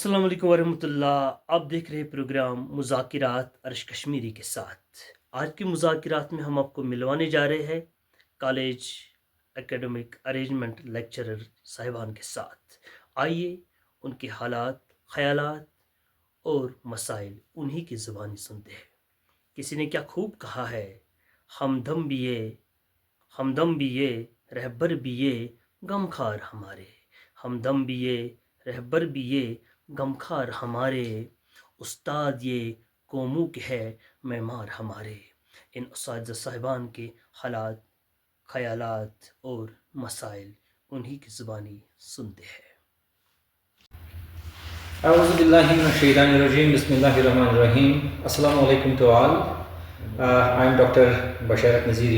अस्सलाम वालेकुम वरहमतुल्लाह। आप देख रहे हैं प्रोग्राम मुज़ाकरात अरश कश्मीरी के साथ। आज की मुज़ाकरात में हम आपको मिलवाने जा रहे हैं कॉलेज एकेडमिक अरेंजमेंट लेक्चरर साहिबान के साथ। आइए उनके हालात, ख़यालात और मसाइल उन्हीं की ज़ुबानी सुनते हैं। किसी ने क्या खूब कहा है, हमदम भी ये हमदम भी ये रहबर भी ये गमखार हमारे। हमदम भी ये रहबर भी ये गमखार हमारे। उस्ताद ये कोमू के है मेमार हमारे। इन उस्ताद साहिबान के हालात, ख़यालात और मसाइल उन्हीं की ज़ुबानी सुनते हैं। Auzubillahiminash-shaytanir-rajim. Bismillahir-rahmanir-rahim. Assalamu alaikum to all. I am Dr. Basharat Nazir,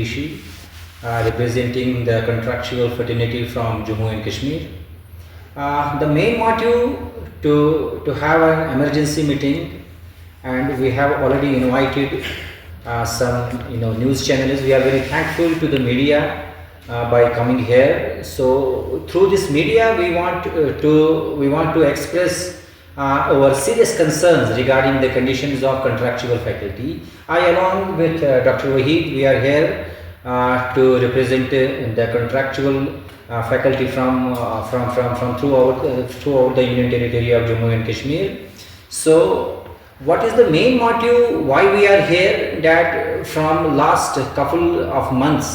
representing the contractual fraternity from Jammu and Kashmir. The main motive to have an emergency meeting, and we have already invited some news channels. We are very thankful to the media by coming here. So through this media, we want to express our serious concerns regarding the conditions of contractual faculty. I, along with Dr. Wahid, we are here to represent the contractual faculty from throughout the Union Territory of Jammu and Kashmir. So, what is the main motive why we are here? That from last couple of months,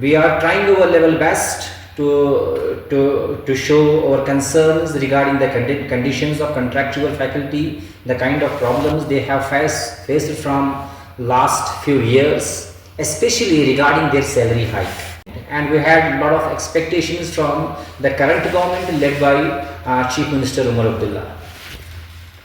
we are trying our level best to show our concerns regarding the conditions of contractual faculty, the kind of problems they have faced from last few years, especially regarding their salary hike. And we had a lot of expectations from the current government led by Chief Minister Umar Abdullah.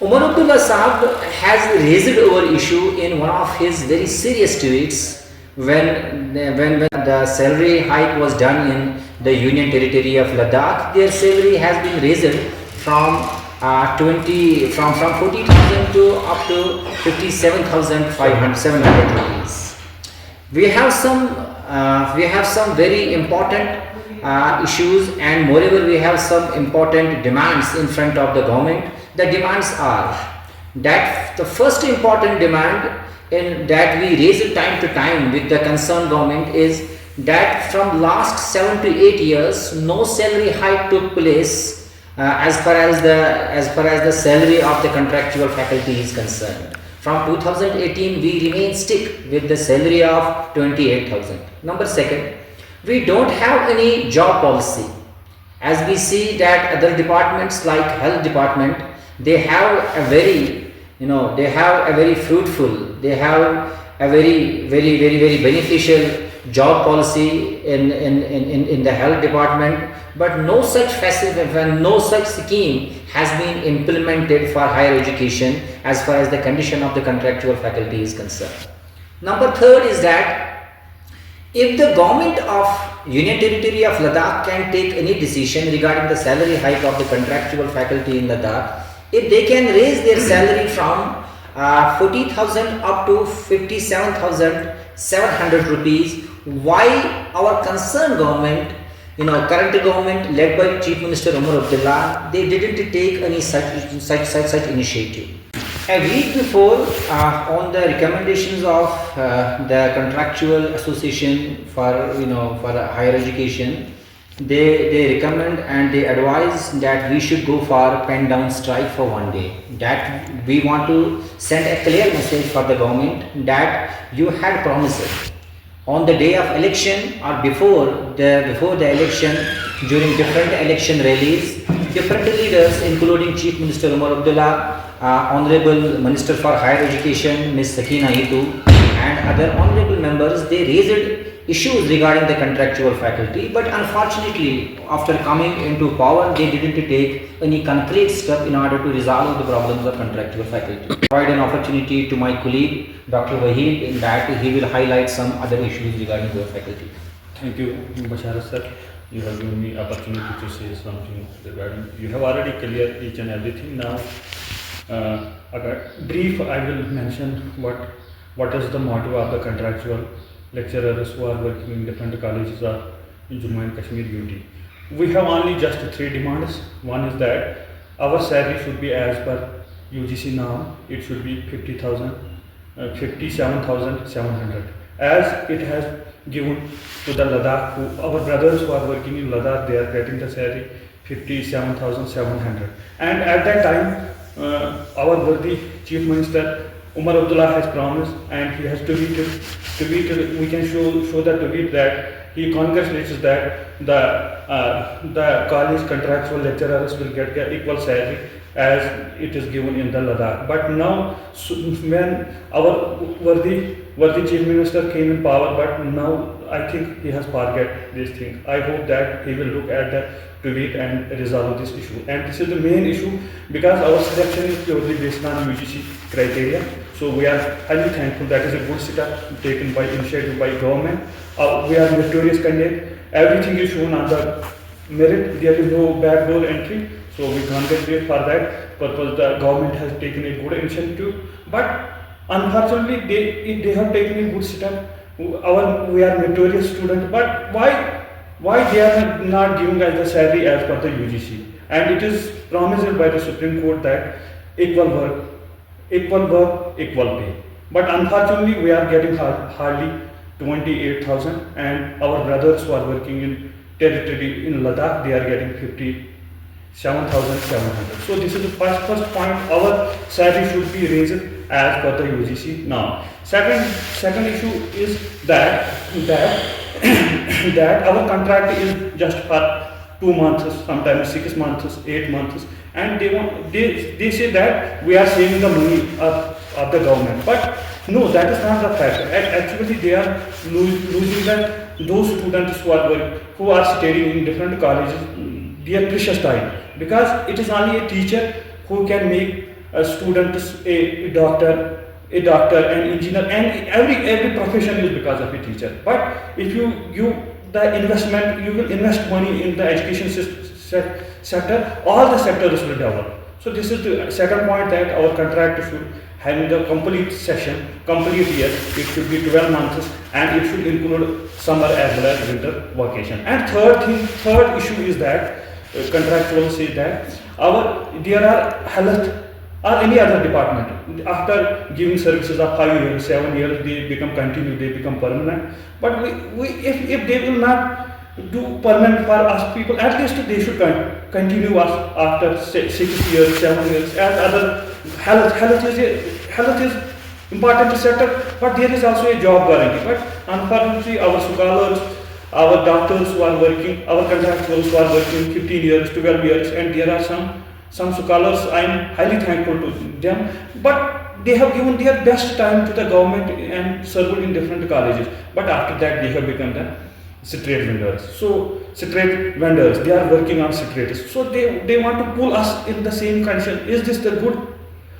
Umar Abdullah Sahab has raised our issue in one of his very serious tweets when the salary hike was done in the Union Territory of Ladakh. Their salary has been raised from 40,000 to up to 57,700 rupees. We have some very important issues, and moreover we have some important demands in front of the government. The demands are that the first important demand that we raise time to time with the concerned government is that from last 7 to 8 years no salary hike took place as far as the salary of the contractual faculty is concerned. From 2018 we remain stick with the salary of 28,000. Number second, we don't have any job policy. As we see that other departments like health department, they have a very fruitful, they have a very beneficial job policy in the health department, but no such scheme has been implemented for higher education as far as the condition of the contractual faculty is concerned. Number third is that if the government of Union Territory of Ladakh can take any decision regarding the salary hike of the contractual faculty in Ladakh, if they can raise their salary from 40,000 up to 57,700 rupees, why our concerned government, current government led by Chief Minister Umar Abdullah, they didn't take any such initiative. A week before, on the recommendations of the contractual association for higher education, they recommend and they advise that we should go for pen down strike for one day. That we want to send a clear message for the government that you had promised on the day of election or before the election, during different election rallies, different leaders including Chief Minister Umar Abdullah, Honorable Minister for Higher Education Ms. Sakina Itu, and other honorable members, they raised issues regarding the contractual faculty, but unfortunately after coming into power they didn't take any concrete step in order to resolve the problems of contractual faculty. Provide an opportunity to my colleague Dr. Wahid in that he will highlight some other issues regarding the faculty. Thank you, Basharat sir. You have given me opportunity to say something regarding. You have already cleared each and everything. Now, brief, I will mention what is the motto of the contractual lecturers who are working in different colleges of Jammu and Kashmir UT. We have only just three demands. One is that our salary should be as per UGC norm. It should be 57,700. As it has given to the Ladakh, our brothers who are working in Ladakh, they are getting the salary 57,700. And at that time, our worthy Chief Minister Umar Abdullah has promised, and he has tweeted, we can show the tweet that he congratulates that the college contractual lecturers will get equal salary as it is given in the Ladakh. But now, when our worthy Chief Minister came in power, but now I think he has forget this thing. I hope that he will look at that tweet and resolve this issue. And this is the main issue, because our selection is purely based on UGC criteria. So we are highly thankful. That is a good step taken by initiative by government. We are meritorious candidate. Everything is shown on the merit. There is no backdoor entry. So we congratulate for that purpose. The government has taken a good initiative. But unfortunately, they have taken a good step. We are meritorious students. But why they are not giving us the salary as per the UGC? And it is promised by the Supreme Court that equal work, equal pay. But unfortunately, we are getting hardly 28,000, and our brothers who are working in territory in Ladakh, they are getting 57,700. So this is the first point. Our salary should be raised as per the UGC now. Second issue is that that our contract is just for 2 months, sometimes 6 months, 8 months, and they say that we are saving the money of the government. But no, that is not the fact. Actually, they are losing those students who are studying in different colleges their precious time, because it is only a teacher who can make a student a doctor, an engineer, and every profession is because of a teacher. But if you will invest money in the education sector, all the sectors will develop. So this is the second point, that our contract should have the complete year. It should be 12 months, and it should include summer as well as winter vacation. And third issue is that contractual say that there are health or any other department, after giving services of 5 years, 7 years, they become continuous, they become permanent. But if they will not do permanent for us people, at least they should continue us after 6 years, 7 years. As other health is important sector, but there is also a job guarantee. But unfortunately, our scholars, our doctors who are working, our contractuals who are working 15 years, 12 years, and there are some scholars, I am highly thankful to them, but they have given their best time to the government and served in different colleges. But after that, they have become the straight vendors. So straight vendors, they are working on straights. So they want to pull us in the same condition. Is this the good?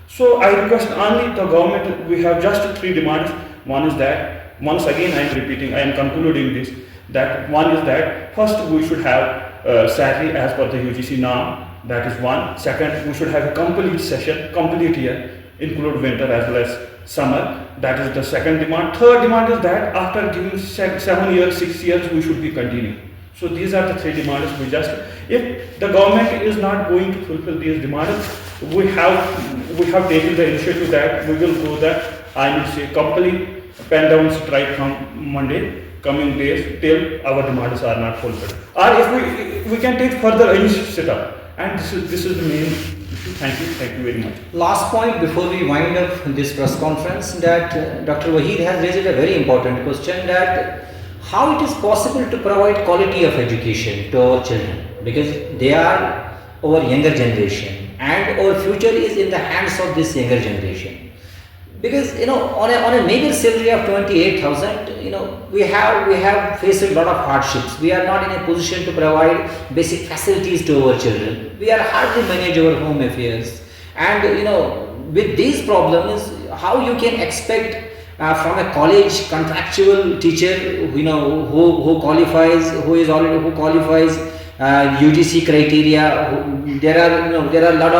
So I request only the government. We have just 3 demands. One is that, once again I am repeating, I am concluding this, that one is that first we should have salary as per the UGC norm. That is one. Second, we should have a complete year, include winter as well as summer. That is the second demand. Third demand is that after giving 7 years, 6 years, we should be continuing. So these are the 3 demands. If the government is not going to fulfill these demands, we have taken the initiative that we will go that, I will say, complete pen down strike from Monday coming days till our demands are not fulfilled. Or if we can take further initiative. And this is the main issue. Thank you very much. Last point before we wind up this press conference, that Dr. Waheed has raised a very important question, that how it is possible to provide quality of education to our children, because they are our younger generation and our future is in the hands of this younger generation. Because on a meager salary of 28,000, we have faced a lot of hardships. We are not in a position to provide basic facilities to our children. We are hardly manage our home affairs, and with these problems, how you can expect from a college contractual teacher, who qualifies UGC criteria. We have a lot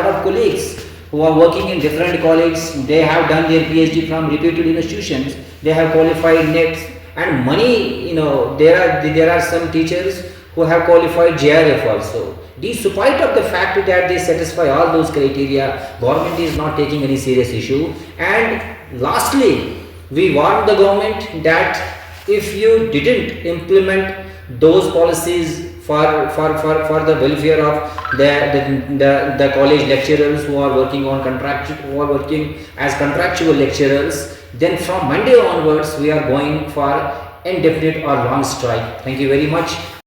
of colleagues who are working in different colleges. They have done their PhD from reputed institutions. They have qualified NET, and money. There are some teachers who have qualified JRF also. Despite of the fact that they satisfy all those criteria, government is not taking any serious issue. And lastly, we warn the government that if you didn't implement those policies for the welfare of the college lecturers who are working on who are working as contractual lecturers, then from Monday onwards we are going for indefinite or long strike. Thank you very much.